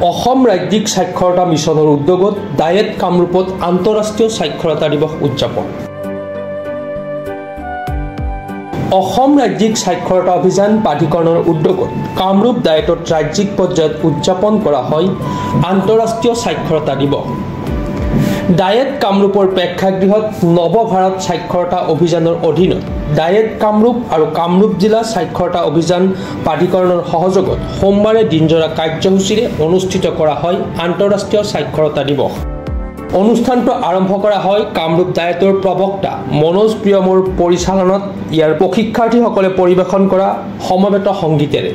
অসম ৰাজ্যিক সাক্ষৰতা মিছনৰ উদ্যোগত ডায়েট কামৰূপত আন্তঃৰাষ্ট্ৰীয় সাক্ষৰতা দিৱস উদযাপন। অসম ৰাজ্যিক সাক্ষৰতা অভিযান প্ৰাধিকৰণৰ উদ্যোগত কামৰূপ ডায়েটত ৰাজ্যিক পৰ্যায়ত উদযাপন কৰা হয় আন্তঃৰাষ্ট্ৰীয় সাক্ষৰতা দিৱস। ডায়েট কামৰূপৰ প্ৰেক্ষাগৃহত নৱভাৰত সাক্ষৰতা অভিযানৰ অধীনত ডায়েট কামৰূপ আৰু কামৰূপ জিলা সাক্ষৰতা অভিযান প্ৰাধিকৰণৰ সহযোগত সোমবাৰে দিনজোৰা কাৰ্যসূচীৰে অনুষ্ঠিত কৰা হয় আন্তঃৰাষ্ট্ৰীয় সাক্ষৰতা দিৱস। অনুষ্ঠানটো আৰম্ভ কৰা হয় কামৰূপ ডায়েটৰ প্ৰবক্তা মনোজ প্ৰিয়মৰ পৰিচালনাত ইয়াৰ প্ৰশিক্ষাৰ্থীসকলে পৰিৱেশন কৰা সমবেত সংগীতেৰে।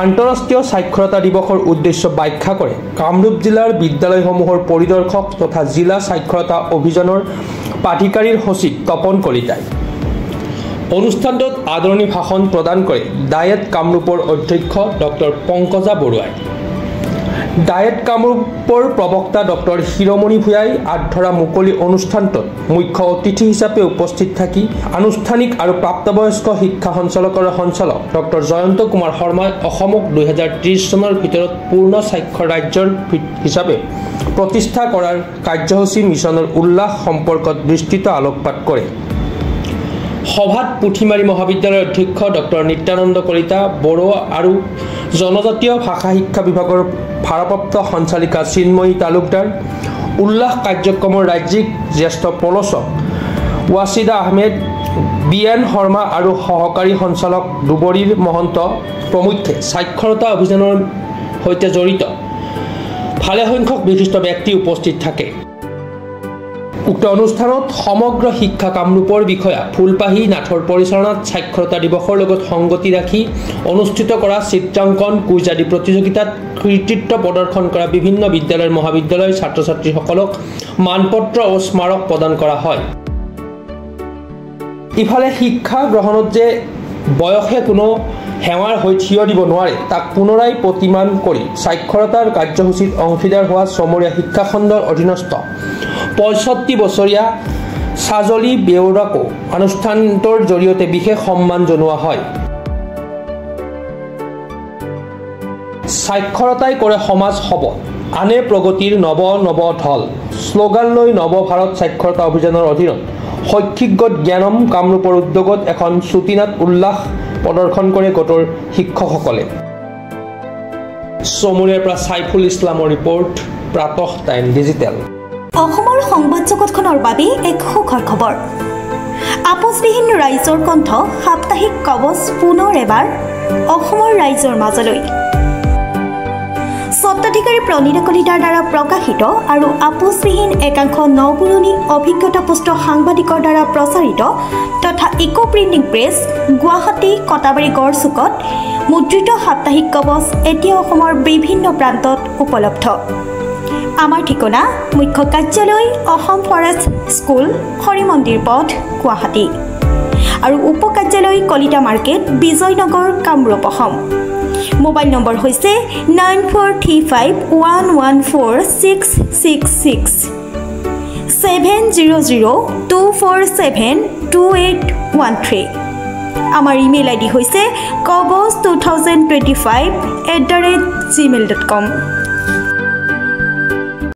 আন্তঃৰাষ্ট্ৰীয় সাক্ষৰতা দিৱসৰ উদ্দেশ্য ব্যাখ্যা কৰে কামৰূপ জিলাৰ বিদ্যালয়সমূহৰ পৰিদৰ্শক তথা জিলা সাক্ষৰতা অভিযানৰ প্ৰাধিকাৰীৰ সচিব তপন কলিতাই। অনুষ্ঠানটোত আদৰণি ভাষণ প্ৰদান কৰে ডায়েট কামৰূপৰ অধ্যক্ষ ডক্টৰ পংকজা বৰুৱাই। ডায়েট কামৰূপৰ প্ৰবক্তা ডক্টৰ শিৰোমণি ভূঞাই আগধৰা মুকলি অনুষ্ঠানটোত মুখ্য অতিথি হিচাপে উপস্থিত থাকি আনুষ্ঠানিক আৰু প্ৰাপ্তবয়স্ক শিক্ষা সঞ্চালকৰ সঞ্চালক ডক্টৰ জয়ন্ত কুমাৰ শৰ্মাই অসমক 2030 চনৰ ভিতৰত পূৰ্ণ সাক্ষৰ ৰাজ্যৰ হিচাপে প্ৰতিষ্ঠা কৰাৰ কাৰ্যসূচী মিছনৰ উল্লাস সম্পৰ্কত বিস্তৃত আলোকপাত কৰে। সভাত পুথিমাৰী মহাবিদ্যালয়ৰ অধ্যক্ষ ডক্টৰ নিত্যানন্দ কলিতা, বড়ো আৰু জনজাতীয় ভাষা শিক্ষা বিভাগৰ ভাৰপ্ৰাপ্ত সঞ্চালিকা চিন্ময়ী তালুকদাৰ, উল্লাস কাৰ্যক্ৰমৰ ৰাজ্যিক জ্যেষ্ঠ প্ৰলোচক ৱাছিদা আহমেদ, বি.এন. শৰ্মা আৰু সহকাৰী সঞ্চালক দুবৰীৰ মহন্ত প্ৰমুখ্যে সাক্ষৰতা অভিযানৰ সৈতে জড়িত ভালেসংখ্যক বিশিষ্ট ব্যক্তি উপস্থিত থাকে। উক্ত অনুষ্ঠানত সমগ্ৰ শিক্ষা কামৰূপৰ বিষয়া ফুলপাহী নাথৰ পৰিচালনাত সাক্ষৰতা দিৱসৰ লগত সংগতি ৰাখি অনুষ্ঠিত কৰা চিত্ৰাংকন কুইজ আদি প্ৰতিযোগিতাত কৃতিত্ব প্ৰদৰ্শন কৰা বিভিন্ন বিদ্যালয় মহাবিদ্যালয়ৰ ছাত্ৰ ছাত্ৰীসকলক মানপত্ৰ আৰু স্মাৰক প্ৰদান কৰা হয়। ইফালে শিক্ষা গ্ৰহণত যে বয়সে কোনো হেৱাৰ হৈ থিয় দিব নোৱাৰে তাক পুনৰাই প্ৰতিমান কৰি সাক্ষৰতাৰ কাৰ্যসূচীত অংশীদাৰ হোৱা চমৰীয়া শিক্ষাখণ্ডৰ অধীনস্থ 65 বছৰীয়া সাজলি বেউৰাকো অনুষ্ঠানটোৰ জৰিয়তে বিশেষ সন্মান জনোৱা হয়। সাক্ষৰতাই কৰে সমাজ সবল, আনে প্ৰগতিৰ নৱ নৱ ঢল শ্লোগান লৈ নৱভাৰত সাক্ষৰতা অভিযানৰ অধীনত শৈক্ষিকগত জ্ঞানম কামৰূপৰ উদ্যোগত এখন ছুটিনাত উল্লাস প্ৰদৰ্শন কৰে গোটৰ শিক্ষকসকলে। চমৰীয়াৰ পৰা সাইফুল ইছলামৰ ৰিপৰ্ট, প্ৰাতঃ টাইম ডিজিটেল। অসমৰ সংবাদ জগতখনৰ বাবে এক সুখৰ খবৰ। আপোচবিহীন ৰাইজৰ কণ্ঠ সাপ্তাহিক কবচ পুনৰ এবাৰ অসমৰ ৰাইজৰ মাজলৈ। স্বত্বাধিকাৰী প্ৰণীতা কলিতাৰ দ্বাৰা প্ৰকাশিত আৰু আপোচবিহীন একাংশ নপুৰণি অভিজ্ঞতাপুষ্ট সাংবাদিকৰ দ্বাৰা প্ৰচাৰিত তথা eco printing press Guwahati Katabari গড়চুকত মুদ্ৰিত সাপ্তাহিক কবচ এতিয়া অসমৰ বিভিন্ন প্ৰান্তত উপলব্ধ। আমাৰ ঠিকনা মুখ্য কাৰ্যালয় অসম ফৰেষ্ট স্কুল, হৰি মন্দিৰ পথ, গুৱাহাটী আৰু উপ কাৰ্যালয় Kalita market, Bijoynagar, Kamrup, Assam. Mobile number হৈছে 9435114666 70024728813। আমাৰ ইমেইল আইডি হৈছে kobos2025@gmail.com।